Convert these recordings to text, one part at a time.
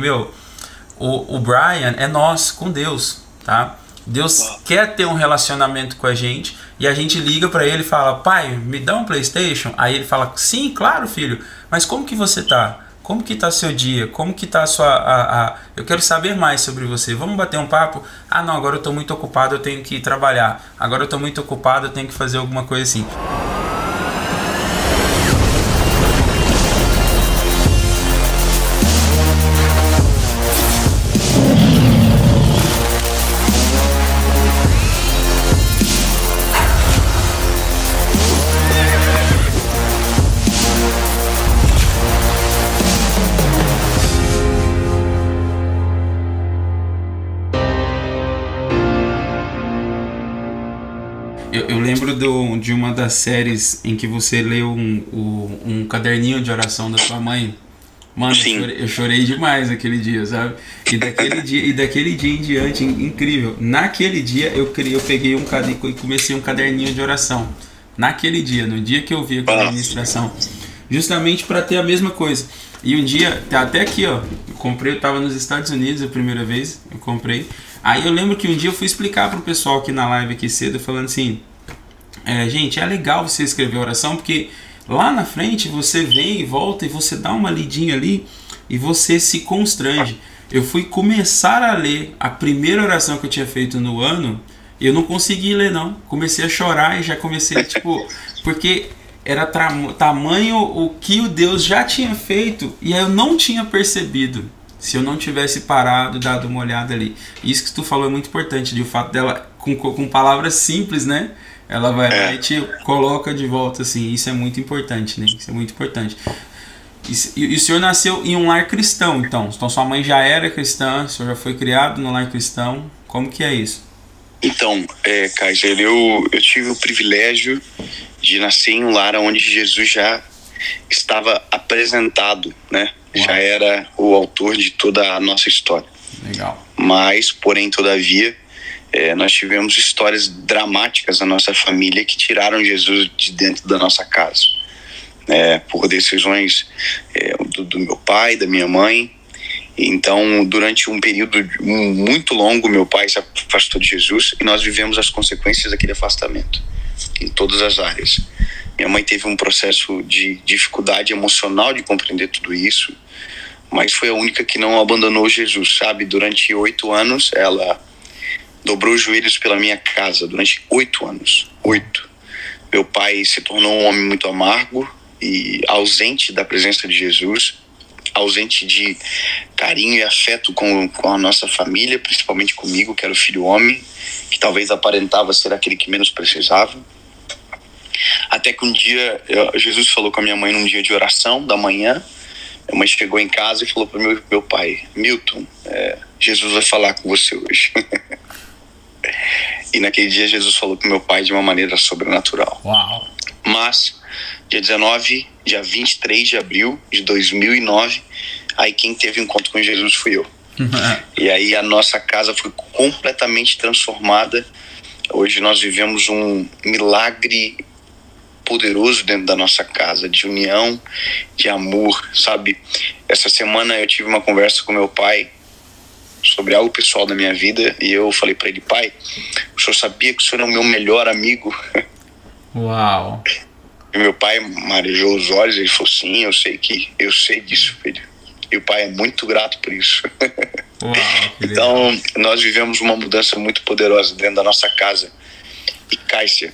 Meu, o Brian é nós com Deus, tá? Deus quer ter um relacionamento com a gente e a gente liga pra ele e fala: pai, me dá um PlayStation? Aí ele fala: sim, claro, filho, mas como que você tá? Como que tá seu dia? Como que tá a sua... Eu quero saber mais sobre você. Vamos bater um papo? Ah, não, agora eu tô muito ocupado, eu tenho que ir trabalhar. Agora eu tô muito ocupado, eu tenho que fazer alguma coisa assim. Eu lembro de uma das séries em que você leu um caderninho de oração da sua mãe. Mano, eu chorei demais aquele dia, sabe? E daquele dia em diante, incrível. Naquele dia eu peguei e comecei um caderninho de oração. Naquele dia, no dia que eu vi aquela ministração. Justamente para ter a mesma coisa. E um dia, até aqui, ó, eu tava nos Estados Unidos a primeira vez, eu comprei. Aí eu lembro que um dia eu fui explicar pro pessoal aqui na live aqui cedo, falando assim: gente, é legal você escrever oração, porque lá na frente você vem e volta e você dá uma lidinha ali e você se constrange. Eu fui começar a ler a primeira oração que eu tinha feito no ano, e eu não consegui ler não. Comecei a chorar e já comecei, tipo, porque era tamanho o que o Deus já tinha feito e aí eu não tinha percebido. Se eu não tivesse parado, dado uma olhada ali. Isso que tu falou é muito importante, de o fato dela, com palavras simples, né? Ela vai lá e te coloca de volta, assim. Isso é muito importante, né? Isso é muito importante. E o senhor nasceu em um lar cristão, então? Então sua mãe já era cristã, o senhor já foi criado no lar cristão. Como que é isso? Então, Kaiser, eu tive o privilégio de nascer em um lar onde Jesus já estava apresentado, né? Uau. Já era o autor de toda a nossa história. Legal. Mas, porém, todavia, nós tivemos histórias dramáticas na nossa família que tiraram Jesus de dentro da nossa casa. Por decisões do meu pai, da minha mãe. Então, durante um período muito longo, meu pai se afastou de Jesus e nós vivemos as consequências daquele afastamento em todas as áreas. Minha mãe teve um processo de dificuldade emocional de compreender tudo isso, mas foi a única que não abandonou Jesus, sabe? Durante 8 anos, ela dobrou os joelhos pela minha casa, durante 8 anos. 8. Meu pai se tornou um homem muito amargo e ausente da presença de Jesus, ausente de carinho e afeto com a nossa família, principalmente comigo, que era o filho homem, que talvez aparentava ser aquele que menos precisava. Até que um dia, Jesus falou com a minha mãe num dia de oração da manhã. Minha mãe chegou em casa e falou para meu pai: Milton, Jesus vai falar com você hoje. E naquele dia Jesus falou com meu pai de uma maneira sobrenatural. Uau. Mas, dia 23 de abril de 2009, aí quem teve encontro com Jesus fui eu. E aí a nossa casa foi completamente transformada. Hoje nós vivemos um milagre poderoso dentro da nossa casa, de união, de amor, sabe? Essa semana eu tive uma conversa com meu pai sobre algo pessoal da minha vida e eu falei para ele: pai, o senhor sabia que o senhor é o meu melhor amigo? Uau! E meu pai marejou os olhos e ele falou: sim, eu sei disso, filho. E o pai é muito grato por isso. Uau, então, nós vivemos uma mudança muito poderosa dentro da nossa casa. E, Kaiser,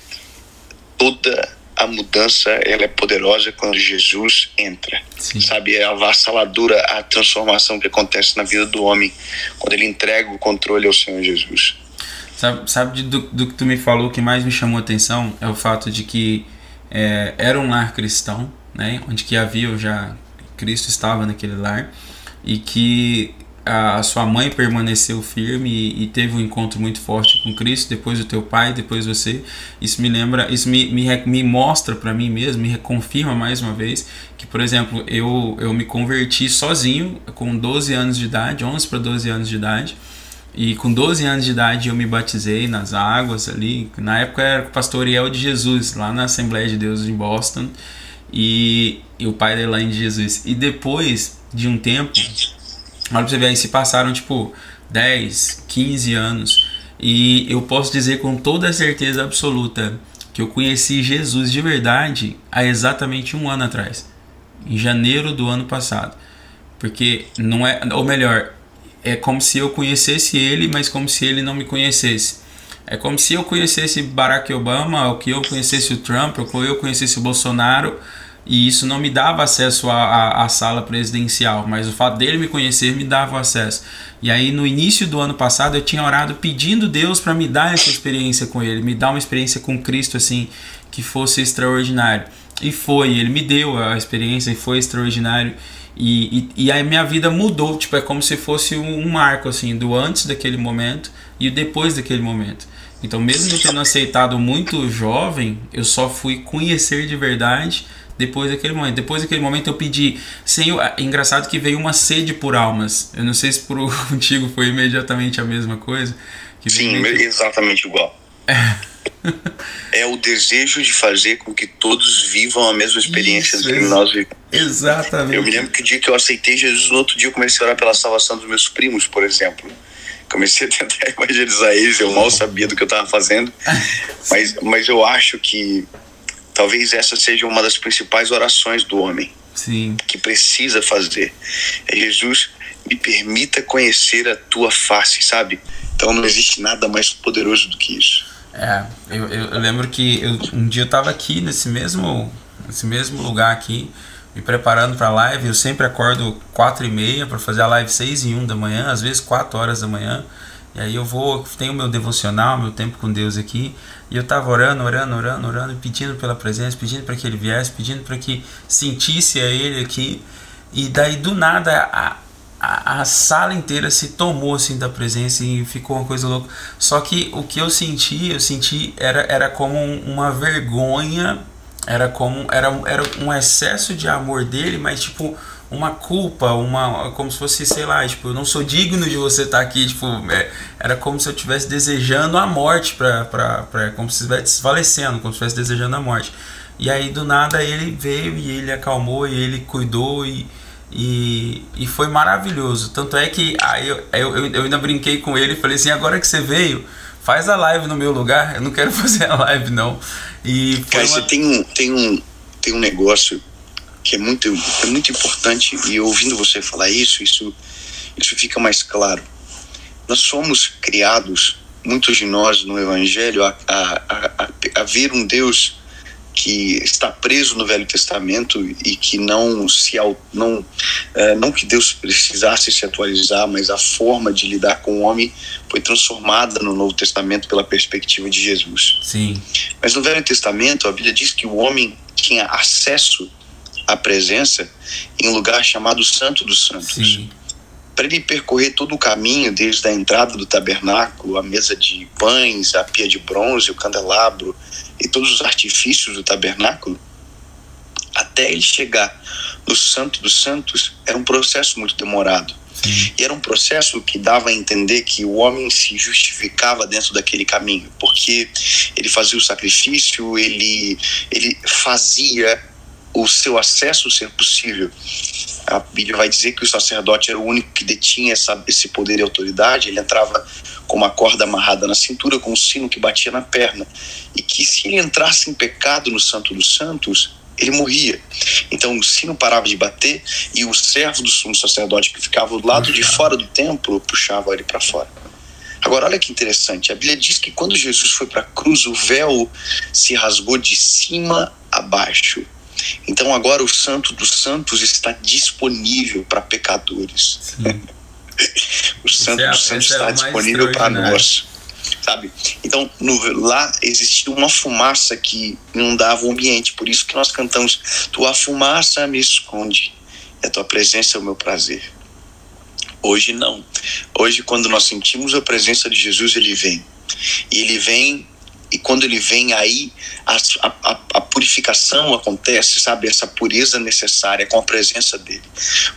toda a mudança, ela é poderosa quando Jesus entra. Sim. Sabe, é avassaladora a transformação que acontece na vida do homem quando ele entrega o controle ao Senhor Jesus. Sabe do que tu me falou, o que mais me chamou a atenção é o fato de que era um lar cristão, né, onde que havia já Cristo estava naquele lar, e que a sua mãe permaneceu firme e teve um encontro muito forte com Cristo, depois o teu pai, depois você. Isso me lembra, isso me mostra para mim mesmo, me reconfirma mais uma vez que, por exemplo, eu me converti sozinho com 12 anos de idade, 11 para 12 anos de idade, e com 12 anos de idade eu me batizei nas águas ali. Na época era o pastor Iel de Jesus, lá na Assembleia de Deus em Boston, e o pai da Elaine de Jesus. E depois de um tempo Olha pra você ver, aí se passaram tipo 10, 15 anos. E eu posso dizer com toda a certeza absoluta que eu conheci Jesus de verdade há exatamente um ano atrás. Em janeiro do ano passado. Porque não é, ou melhor, é como se eu conhecesse ele, mas como se ele não me conhecesse. É como se eu conhecesse Barack Obama, ou que eu conhecesse o Trump, ou que eu conhecesse o Bolsonaro, e isso não me dava acesso à sala presidencial, mas o fato dele me conhecer me dava acesso. E aí no início do ano passado eu tinha orado pedindo Deus para me dar essa experiência com ele, me dar uma experiência com Cristo assim, que fosse extraordinário. E foi, ele me deu a experiência e foi extraordinário. E aí minha vida mudou, tipo, é como se fosse um marco assim, do antes daquele momento e o depois daquele momento. Então mesmo eu tendo aceitado muito jovem, eu só fui conhecer de verdade depois daquele momento. Depois daquele momento eu pedi, Senhor, é engraçado que veio uma sede por almas. Eu não sei se contigo foi imediatamente a mesma coisa. Sim, exatamente igual. É o desejo de fazer com que todos vivam a mesma experiência que nós vivemos. Exatamente. Eu me lembro que o dia que eu aceitei Jesus, no outro dia eu comecei a orar pela salvação dos meus primos, por exemplo. Comecei a tentar evangelizar eles, eu mal sabia do que eu estava fazendo. Mas eu acho que talvez essa seja uma das principais orações do homem. Sim. Que precisa fazer. É: Jesus, me permita conhecer a tua face, sabe? Então não existe nada mais poderoso do que isso. Eu lembro que um dia eu estava aqui nesse mesmo lugar aqui, me preparando para a live. Eu sempre acordo 4h30 para fazer a live 6h01 da manhã, às vezes 4 horas da manhã. E aí eu tenho meu devocional, meu tempo com Deus aqui. E eu estava orando, e pedindo pela presença, pedindo para que Ele viesse, pedindo para que sentisse a Ele aqui. E daí do nada a sala inteira se tomou assim da presença e ficou uma coisa louca. Só que o que eu senti era como uma vergonha, era um excesso de amor dele, mas tipo uma culpa, como se fosse, sei lá, tipo, eu não sou digno de você estar aqui, tipo, era como se eu estivesse desejando a morte como se estivesse falecendo, como se estivesse desejando a morte. E aí do nada ele veio e ele acalmou e ele cuidou e foi maravilhoso. Tanto é que eu ainda brinquei com ele e falei assim: agora que você veio, faz a live no meu lugar, eu não quero fazer a live não. E cara, você tem um negócio que é muito importante, e ouvindo você falar isso fica mais claro. Nós somos criados, muitos de nós no Evangelho, a ver um Deus que está preso no Velho Testamento e que não que Deus precisasse se atualizar, mas a forma de lidar com o homem foi transformada no Novo Testamento pela perspectiva de Jesus. Sim. Mas no Velho Testamento a Bíblia diz que o homem tinha acesso à presença em um lugar chamado Santo dos Santos. Para ele percorrer todo o caminho, desde a entrada do tabernáculo, a mesa de pães, a pia de bronze, o candelabro e todos os artifícios do tabernáculo, até ele chegar no Santo dos Santos, era um processo muito demorado. Sim. E era um processo que dava a entender que o homem se justificava dentro daquele caminho, porque ele fazia o sacrifício, ele fazia o seu acesso ser possível. A Bíblia vai dizer que o sacerdote era o único que detinha esse poder e autoridade. Ele entrava com uma corda amarrada na cintura, com um sino que batia na perna, e que se ele entrasse em pecado no Santo dos Santos, ele morria. Então o sino parava de bater e o servo do sumo sacerdote, que ficava do lado de fora do templo, puxava ele para fora. Agora olha que interessante, a Bíblia diz que quando Jesus foi para a cruz, o véu se rasgou de cima a baixo. Então agora o Santo dos Santos está disponível para pecadores. O Santo dos Santos está disponível para nós, sabe? Então lá existia uma fumaça que inundava o ambiente. Por isso que nós cantamos: tua fumaça me esconde, e a tua presença é o meu prazer. Hoje não. Hoje, quando nós sentimos a presença de Jesus, ele vem. E ele vem, e quando ele vem, aí a purificação acontece, sabe? Essa pureza necessária com a presença dele.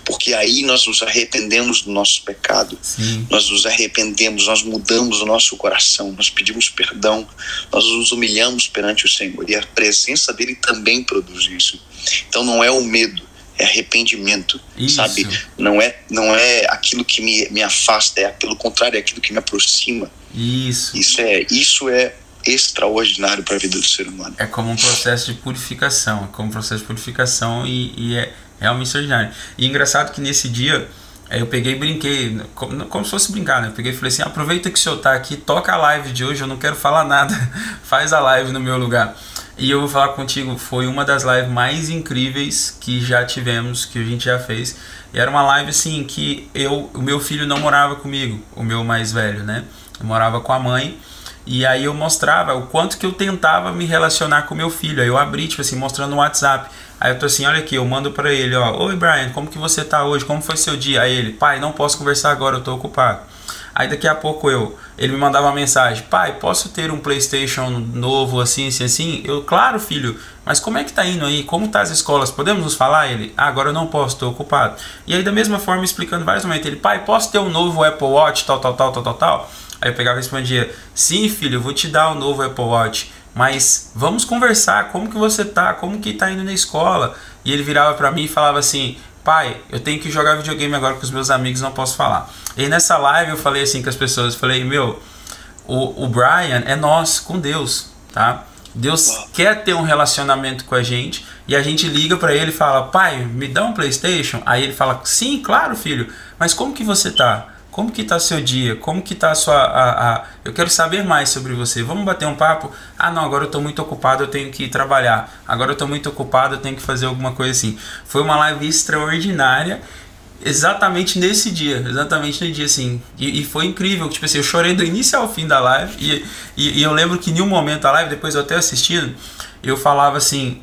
Porque aí nós nos arrependemos do nosso pecado. Sim. Nós nos arrependemos, nós mudamos o nosso coração, nós pedimos perdão, nós nos humilhamos perante o Senhor. E a presença dele também produz isso. Então não é o medo, é arrependimento, Isso. sabe? Não é aquilo que me afasta, é pelo contrário, é aquilo que me aproxima. Isso. Isso é extraordinário para a vida do ser humano. É como um processo de purificação, e é realmente extraordinário. E engraçado que nesse dia eu peguei e brinquei, como se fosse brincar, né? Eu peguei e falei assim, aproveita que o senhor tá aqui, toca a live de hoje, eu não quero falar nada, faz a live no meu lugar. E eu vou falar contigo, foi uma das lives mais incríveis que já tivemos, que a gente já fez. E era uma live assim que o meu filho não morava comigo, o meu mais velho, né? Eu morava com a mãe. E aí eu mostrava o quanto que eu tentava me relacionar com meu filho. Aí eu abri, tipo assim, mostrando no WhatsApp. Aí eu tô assim, olha aqui, eu mando pra ele, ó, oi Brian, como que você tá hoje? Como foi seu dia? Aí ele, pai, não posso conversar agora, eu tô ocupado. Aí daqui a pouco ele me mandava uma mensagem, pai, posso ter um PlayStation novo assim, assim, assim? Eu, claro filho, mas como é que tá indo aí? Como tá as escolas? Podemos nos falar? Ele, agora eu não posso, tô ocupado. E aí da mesma forma, explicando vários momentos, ele, pai, posso ter um novo Apple Watch, tal. Aí eu pegava e respondia, sim filho, eu vou te dar um novo Apple Watch, mas vamos conversar, como que você tá, como que tá indo na escola? E ele virava pra mim e falava assim, pai, eu tenho que jogar videogame agora com os meus amigos, não posso falar. E nessa live eu falei assim com as pessoas, eu falei, o Brian é nós com Deus, tá? Deus quer ter um relacionamento com a gente e a gente liga pra ele e fala, pai, me dá um PlayStation? Aí ele fala, sim, claro filho, mas como que você tá? Como que tá seu dia? Como que tá a sua... Eu quero saber mais sobre você. Vamos bater um papo? Ah, não, agora eu tô muito ocupado, eu tenho que ir trabalhar. Agora eu tô muito ocupado, eu tenho que fazer alguma coisa assim. Foi uma live extraordinária, exatamente nesse dia. Exatamente no dia, assim. E foi incrível. Tipo assim, eu chorei do início ao fim da live. E eu lembro que em um momento da live, depois eu até assistindo, eu falava assim...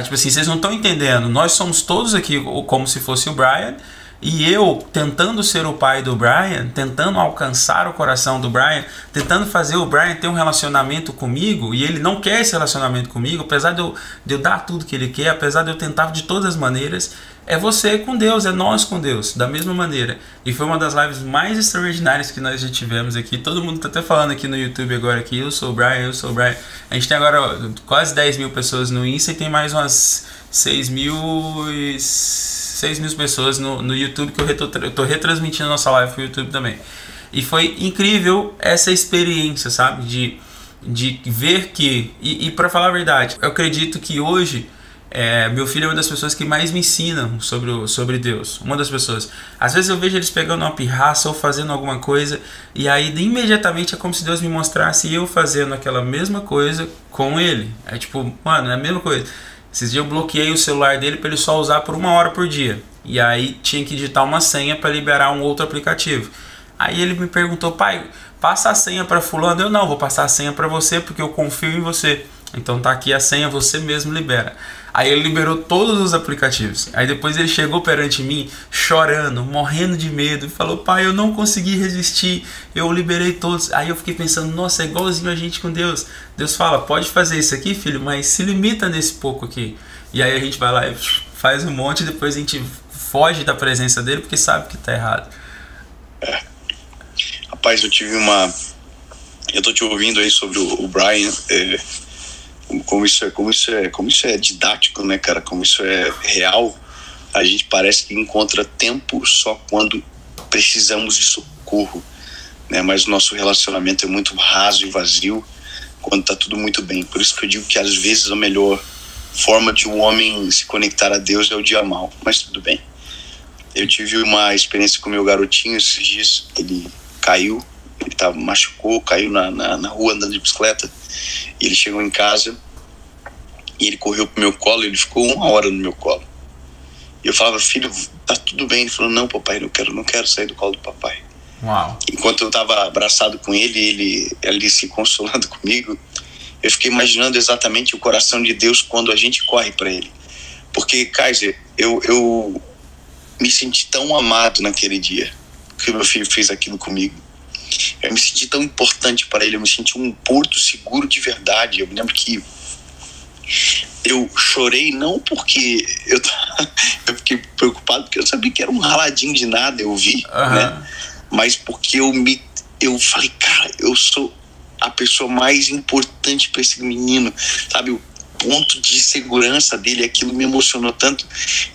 tipo assim, vocês não estão entendendo. Nós somos todos aqui como se fosse o Brian... E eu tentando ser o pai do Brian, tentando alcançar o coração do Brian, tentando fazer o Brian ter um relacionamento comigo, e ele não quer esse relacionamento comigo, apesar de eu dar tudo que ele quer, apesar de eu tentar de todas as maneiras, é você com Deus, é nós com Deus, da mesma maneira. E foi uma das lives mais extraordinárias que nós já tivemos aqui. Todo mundo está até falando aqui no YouTube agora que eu sou o Brian. A gente tem agora quase 10 mil pessoas no Insta e tem mais umas 6 mil pessoas no YouTube, que eu tô retransmitindo a nossa live pro YouTube também. E foi incrível essa experiência, sabe? De ver que... E para falar a verdade, eu acredito que hoje meu filho é uma das pessoas que mais me ensinam sobre Deus. Uma das pessoas. Às vezes eu vejo eles pegando uma pirraça ou fazendo alguma coisa, e aí imediatamente é como se Deus me mostrasse eu fazendo aquela mesma coisa com ele. É tipo, mano, é a mesma coisa. Esses dias eu bloqueei o celular dele para ele só usar por 1 hora por dia. E aí tinha que digitar uma senha para liberar um outro aplicativo. Aí ele me perguntou, pai, passa a senha para fulano. Eu não, vou passar a senha para você porque eu confio em você. Então tá aqui a senha, você mesmo libera. Aí ele liberou todos os aplicativos. Aí depois ele chegou perante mim, chorando, morrendo de medo, e falou, pai, eu não consegui resistir, eu liberei todos. Aí eu fiquei pensando, nossa, é igualzinho a gente com Deus. Deus fala, pode fazer isso aqui, filho, mas se limita nesse pouco aqui. E aí a gente vai lá e faz um monte, e depois a gente foge da presença dele porque sabe que tá errado. Rapaz, eu tô te ouvindo aí sobre o Brian, como isso é didático, né, cara? Como isso é real. A gente parece que encontra tempo só quando precisamos de socorro, né? Mas o nosso relacionamento é muito raso e vazio quando tá tudo muito bem. Por isso que eu digo que às vezes a melhor forma de um homem se conectar a Deus é o dia mal, mas tudo bem. Eu tive uma experiência com o meu garotinho esses dias. Ele caiu, machucou, caiu na rua andando de bicicleta. E ele chegou em casa e ele correu pro meu colo. Ele ficou 1 hora no meu colo. E eu falava, filho, tá tudo bem? Ele falou, não, papai, não quero sair do colo do papai. Uau. Enquanto eu tava abraçado com ele se consolando comigo, eu fiquei imaginando exatamente o coração de Deus quando a gente corre para ele. Porque, Kaiser, eu me senti tão amado naquele dia que o meu filho fez aquilo comigo. Eu me senti tão importante para ele, eu me senti um porto seguro de verdade. Eu me lembro que eu chorei não porque eu fiquei preocupado, porque eu sabia que era um raladinho de nada, eu vi, né? Mas porque eu falei, cara, eu sou a pessoa mais importante para esse menino, sabe? ponto de segurança dele, aquilo me emocionou tanto.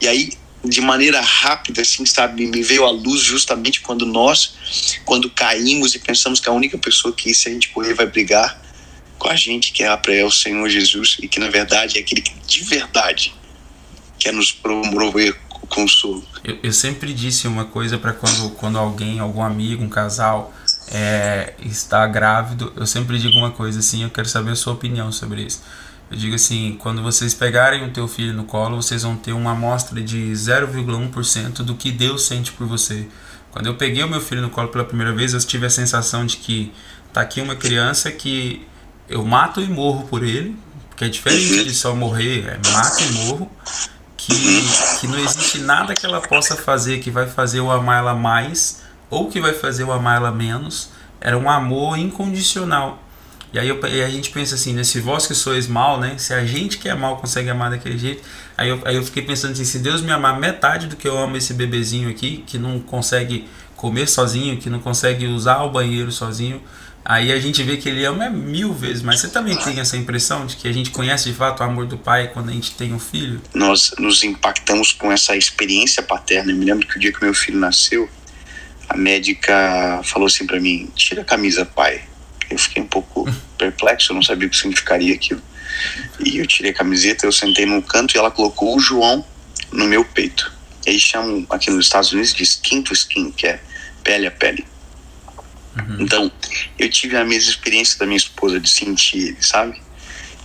E aí, de maneira rápida, assim, sabe, me veio à luz justamente quando caímos e pensamos que a única pessoa que, se a gente correr, vai brigar com a gente, que é o Senhor Jesus, e que na verdade é aquele que de verdade quer nos promover o consolo. Eu sempre disse uma coisa para quando alguém, algum amigo, um casal está grávido, eu sempre digo uma coisa assim, eu quero saber a sua opinião sobre isso. Eu digo assim, quando vocês pegarem o teu filho no colo, vocês vão ter uma amostra de 0,1% do que Deus sente por você. Quando eu peguei o meu filho no colo pela primeira vez, eu tive a sensação de que tá aqui uma criança que eu mato e morro por ele, porque é diferente de só morrer, mato e morro, que não existe nada que ela possa fazer que vai fazer eu amar ela mais ou que vai fazer eu amar ela menos. Era um amor incondicional. E aí a gente pensa assim, né? Se vós que sois mal, né? Se a gente que é mal consegue amar daquele jeito. Aí eu fiquei pensando assim, se Deus me amar metade do que eu amo esse bebezinho aqui, que não consegue comer sozinho, que não consegue usar o banheiro sozinho, aí a gente vê que ele ama 1000 vezes. Mas você também tem essa impressão de que a gente conhece de fato o amor do pai quando a gente tem um filho? Nós nos impactamos com essa experiência paterna. Eu me lembro que o dia que meu filho nasceu, a médica falou assim pra mim, tira a camisa, pai. Eu fiquei um pouco perplexo, eu não sabia o que significaria aquilo. E eu tirei a camiseta, eu sentei num canto e ela colocou o João no meu peito. E aí chamam aqui nos Estados Unidos de skin to skin, que é pele a pele. Então, eu tive a mesma experiência da minha esposa de sentir ele, sabe?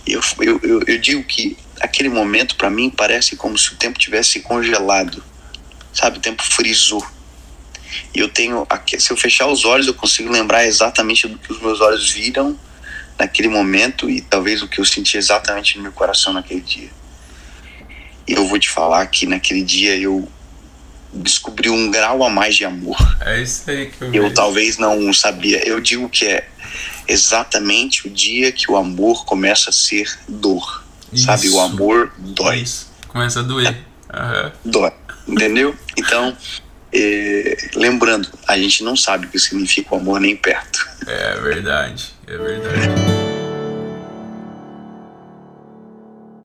Eu digo que aquele momento pra mim parece como se o tempo tivesse congelado, sabe? O tempo frisou. E eu tenho, se eu fechar os olhos, eu consigo lembrar exatamente do que os meus olhos viram naquele momento e talvez o que eu senti exatamente no meu coração naquele dia. E eu vou te falar que naquele dia eu descobri um grau a mais de amor. É isso aí que eu talvez não sabia. Eu digo que é exatamente o dia que o amor começa a ser dor. Isso. Sabe? O amor dói. Isso. Começa a doer. Dói. Entendeu? Então... lembrando, a gente não sabe o que significa o amor nem perto. É verdade, é verdade.